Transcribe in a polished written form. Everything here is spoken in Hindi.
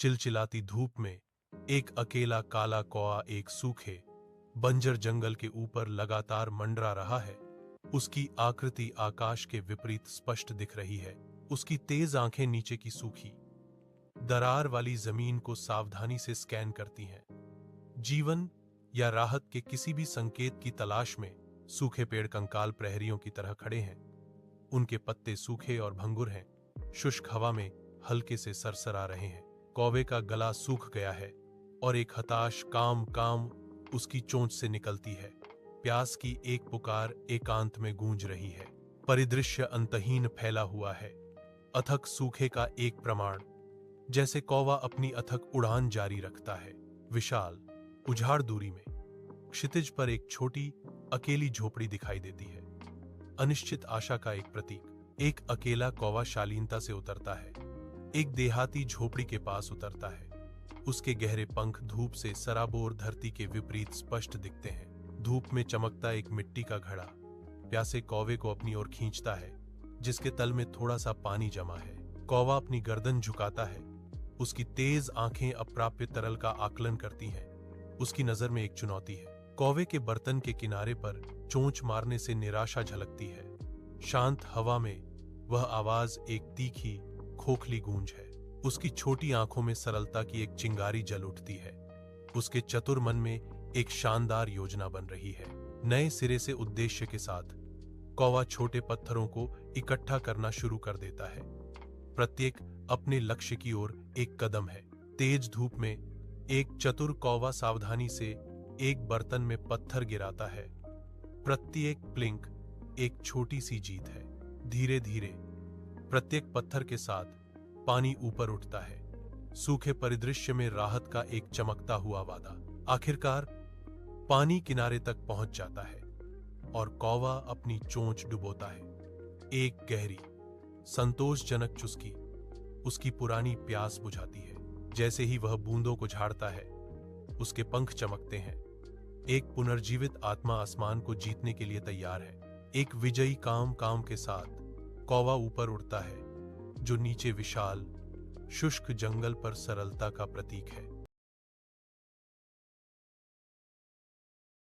चिलचिलाती धूप में एक अकेला काला कौआ एक सूखे बंजर जंगल के ऊपर लगातार मंडरा रहा है। उसकी आकृति आकाश के विपरीत स्पष्ट दिख रही है। उसकी तेज आंखें नीचे की सूखी दरार वाली जमीन को सावधानी से स्कैन करती हैं। जीवन या राहत के किसी भी संकेत की तलाश में सूखे पेड़ कंकाल प्रहरियों की तरह खड़े हैं। उनके पत्ते सूखे और भंगुर हैं, शुष्क हवा में हल्के से सरसरा रहे हैं। कौवे का गला सूख गया है और एक हताश काम काम उसकी चोंच से निकलती है। प्यास की एक पुकार एकांत में गूंज रही है। परिदृश्य अंतहीन फैला हुआ है, अथक सूखे का एक प्रमाण, जैसे कौवा अपनी अथक उड़ान जारी रखता है। विशाल उजाड़ दूरी में क्षितिज पर एक छोटी अकेली झोपड़ी दिखाई देती है, अनिश्चित आशा का एक प्रतीक। एक अकेला कौवा शालीनता से उतरता है, एक देहाती झोपड़ी के पास उतरता है। उसके गहरे पंख धूप से सराबोर धरती के विपरीत स्पष्ट दिखते हैं। धूप में चमकता एक मिट्टी का घड़ा प्यासे कौवे को अपनी ओर खींचता है, जिसके तल में थोड़ा सा पानी जमा है। कौवा अपनी गर्दन झुकाता है, उसकी तेज आंखें अप्राप्य तरल का आकलन करती हैं। उसकी नजर में एक चुनौती है। कौवे के बर्तन के किनारे पर चोंच मारने से निराशा झलकती है। शांत हवा में वह आवाज एक तीखी खोखली गूंज है। उसकी छोटी आंखों में सरलता की एक चिंगारी जल उठती है। उसके चतुर मन में एक शानदार योजना बन रही है। नए सिरे से उद्देश्य के साथ कौवा छोटे पत्थरों को इकट्ठा करना शुरू कर देता है। प्रत्येक अपने लक्ष्य की ओर एक कदम है। तेज धूप में एक चतुर कौवा सावधानी से एक बर्तन में पत्थर गिराता है। प्रत्येक प्लिंक एक छोटी सी जीत है। धीरे धीरे प्रत्येक पत्थर के साथ पानी ऊपर उठता है। सूखे परिदृश्य में राहत का एक चमकता हुआ वादा। आखिरकार पानी किनारे तक पहुंच जाता है और कौवा अपनी चोंच डुबोता है। एक गहरी संतोषजनक चुस्की उसकी पुरानी प्यास बुझाती है। जैसे ही वह बूंदों को झाड़ता है, उसके पंख चमकते हैं। एक पुनर्जीवित आत्मा आसमान को जीतने के लिए तैयार है। एक विजयी काम काम के साथ कौवा ऊपर उड़ता है, जो नीचे विशाल शुष्क जंगल पर सरलता का प्रतीक है।